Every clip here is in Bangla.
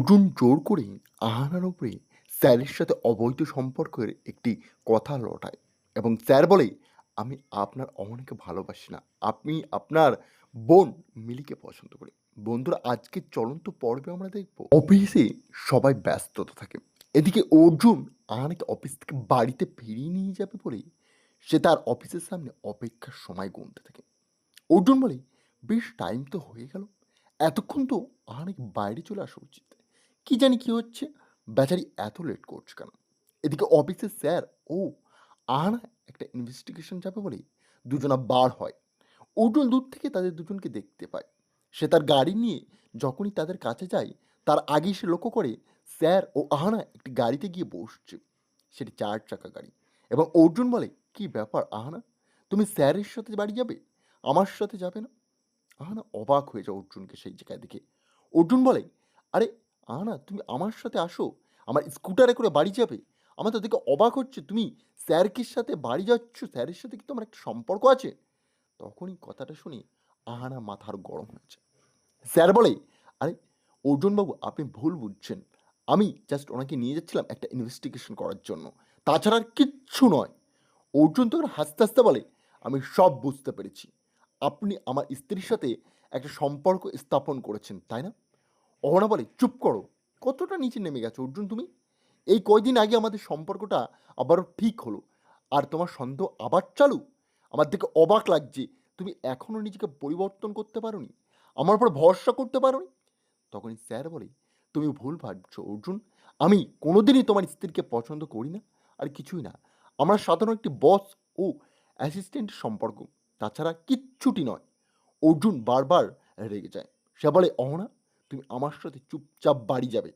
অর্জুন জোর করে আহানার উপরে স্যারের সাথে অবৈধ সম্পর্কের একটি কথা রটায় এবং স্যার বলে, "আমি আপনার অহনাকে ভালোবাসি না। আপনি আপনার বোন মিলিকে পছন্দ করি।" বন্ধুরা, আজকের চলন্ত পর্বে আমরা দেখব অফিসে সবাই ব্যস্ততা থাকে। এদিকে অর্জুন আহানাকে অফিস থেকে বাড়িতে ফিরিয়ে নিয়ে যাবে বলে সে তার অফিসের সামনে অপেক্ষার সময় গুনতে থাকে। অর্জুন বলে, "বেশ টাইম তো হয়ে গেল। এতক্ষণ তো অনেক বাইরে চলে আসা উচিত। কি জানি কি হচ্ছে? বেচারি এত লেট করছে কেন?" এদিকে অফিসের স্যার ও আহানা একটা ইনভেস্টিগেশন যাবে বলে দুজনা বার হয়। অর্জুন দূর থেকে তাদের দুজনকে দেখতে পায়। সে তার গাড়ি নিয়ে যখনই তাদের কাছে যায়, তার আগেই সে লক্ষ্য করে স্যার ও আহানা একটি গাড়িতে গিয়ে বসছে। সেটি ৪ চাকা গাড়ি এবং অর্জুন বলে, "কি ব্যাপার আহানা? তুমি স্যারের সাথে বাড়ি যাবে? আমার সাথে যাবে না?" আহানা অবাক হয়ে যায় অর্জুনকে সেই জায়গায় দেখে। অর্জুন বলে, "আরে আহানা, তুমি আমার সাথে আসো। আমার স্কুটারে করে বাড়ি যাবে? আমার তো দেখে অবাক হচ্ছে তুমি স্যারকে সাথে বাড়ি যাচ্ছ। স্যারের সাথে কি তোমার একটা সম্পর্ক আছে?" তখনই কথাটা শুনে আহানা মাথার গরম হয়ে যায়। স্যার বলে, "আরে অর্জুনবাবু, আপনি ভুল বুঝছেন। আমি জাস্ট ওনাকে নিয়ে যাচ্ছিলাম একটা ইনভেস্টিগেশন করার জন্য। তাছাড়া আর কিচ্ছু নয়।" অর্জুন তখন হাসতে, হাসতে বলে, "আমি সব বুঝতে পেরেছি। আপনি আমার স্ত্রীর সাথে একটা সম্পর্ক স্থাপন করেছেন, তাই না?" অহনা বলে, "চুপ করো। কতটা নিচে নেমে গেছো অর্জুন তুমি? এই কয়দিন আগে আমাদের সম্পর্কটা আবারও ঠিক হলো। আর তোমার সন্দেহ আবার চালু? আমার দেখে অবাক লাগছে। তুমি এখনো নিজেকে পরিবর্তন করতে পারোনি? আমার উপর ভরসা করতে পারোনি?" তখনই স্যার বলে, "তুমি ভুল ভাবছো অর্জুন। আমি কোনোদিনই তোমার স্ত্রীকে পছন্দ করি না, আর কিছুই না। আমরা সাধারণ একটি বস ও অ্যাসিস্ট্যান্টের সম্পর্ক। তাছাড়া কিচ্ছুটি নয়।" অর্জুন বারবার রেগে যায়। সে বলে, "অহনা, তুমি আমার সাথে চুপচাপ বাড়ি যাবে।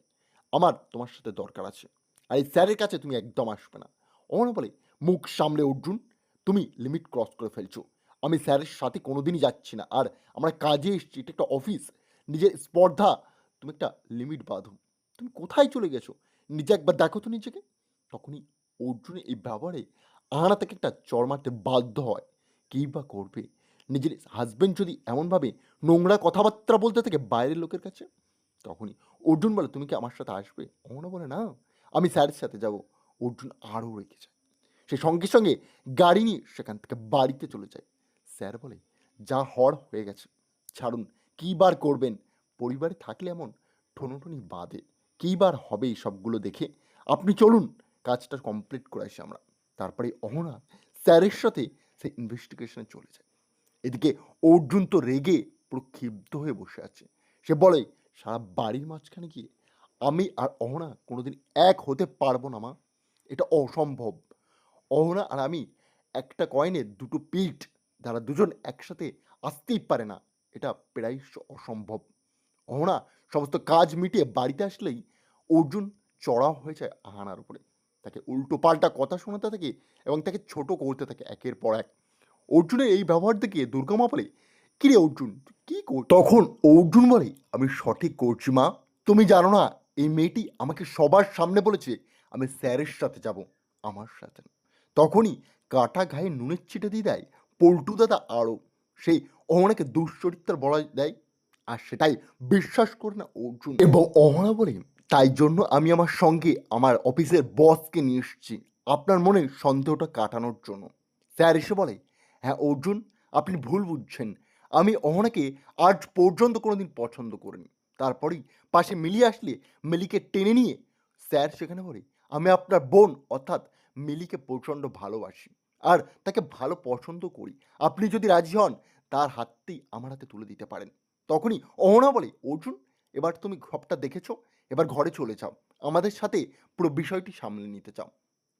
আমার তোমার সাথে দরকার আছে। আর এই স্যারের কাছে তুমি একদম আসবে না।" অহনা বলে, "মুখ সামলে অর্জুন, তুমি লিমিট ক্রস করে ফেলছো। আমি স্যারের সাথে কোনোদিনই যাচ্ছি না। আর আমরা কাজে এসেছি, এটা একটা অফিস। নিজের স্পর্ধা, তুমি একটা লিমিট বাঁধো। তুমি কোথায় চলে গেছো? নিজে একবার দেখো তো নিজেকে।" তখনই অর্জুনের এই ব্যবহারে আহানা তাকে একটা চড় মারতে বাধ্য হয়। কেই বা করবে? নিজের হাসব্যান্ড যদি এমনভাবে নোংরা কথাবার্তা বলতে থাকে বাইরের লোকের কাছে? তখনই অর্জুন বলে, "তুমি কি আমার সাথে আসবে?" অহনা বলে, "না, আমি স্যারের সাথে যাব।" অর্জুন আরও রেগে যায়। সে সঙ্গে, সঙ্গে গাড়ি নিয়ে সেখান থেকে বাড়িতে চলে যায়। স্যার বলে, "যা হওয়ার হয়ে গেছে। ছাড়ুন, কী বার করবেন? পরিবারে থাকলে এমন ঠোনোঠুনি বাধে। কী বার হবে এইসবগুলো দেখে? আপনি চলুন, কাজটা কমপ্লিট করে আসি আমরা।" তারপরে অহনা স্যারের সাথে সে ইনভেস্টিগেশনে চলে যায়। এদিকে অর্জুন তো রেগে পুরো ক্ষিপ্ত হয়ে বসে আছে। সে বলে, "সারা বাড়ির মাঝখানে গিয়ে আমি আর অহনা কোনোদিন এক হতে পারবো না মা। এটা অসম্ভব। অহনা আর আমি একটা কয়েনের দুটো পিঠ। তারা দুজন একসাথে আসতেই পারে না। এটা প্রায়শ অসম্ভব।" অহনা সমস্ত কাজ মিটিয়ে বাড়িতে আসলেই অর্জুন চড়াও হয়ে যায় আহানার উপরে। তাকে উল্টোপাল্টা কথা শোনাতে থাকে এবং তাকে ছোট করতে থাকে একের পর এক। অর্জুনের এই ব্যবহার দেখে দুর্গামা বলে, "কিরে অর্জুন, তুই কি কর?" তখন অর্জুন বলে, "আমি সঠিক করছি মা। তুমি জানো না, এই মেয়েটি আমাকে সবার সামনে বলেছে আমি স্যারের সাথে যাব, আমার সাথে না।" তখনই কাটা ঘায়ে নুনের ছিটে দিয়ে দেয় পল্টু দাদা আরও। সেই অহনাকে দুশ্চরিত্র বলা দেয়। আর সেটাই বিশ্বাস করে না অর্জুন এবং অহনা বলে, "তাই জন্য আমি আমার সঙ্গে আমার অফিসের বসকে নিয়ে এসেছি, আপনার মনের সন্দেহটা কাটানোর জন্য।" স্যার এসে বলে, "হ্যাঁ অর্জুন, আপনি ভুল বুঝছেন। আমি অহনাকে আজ পর্যন্ত কোনোদিন পছন্দ করিনি। তারপরেই পাশে মিলি আসলে মিলিকে টেনে নিয়ে স্যার সেখানে বলে, আমি আপনার বোন অর্থাৎ মিলিকে প্রচণ্ড ভালোবাসি। আর তাকে ভালো পছন্দ করি। আপনি যদি রাজি হন, তার হাতটি আমার হাতে তুলে দিতে পারেন।" তখনই অহনা বলে, "অর্জুন, এবার তুমি সবটা দেখেছ। এবার ঘরে চলে যাও। আমাদের সাথে পুরো বিষয়টি সামলে নিতে চাও।"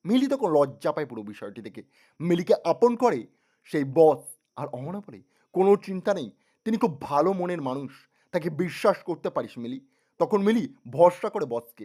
মিলি তখন লজ্জা পায় পুরো বিষয়টি দেখে। মিলিকে আপন করে সেই বস। আর অহনা বলে, "কোনো চিন্তা নেই। তিনি খুব ভালো মনের মানুষ। তাকে বিশ্বাস করতে পারিস মিলি।" তখন মিলি ভরসা করে বসকে।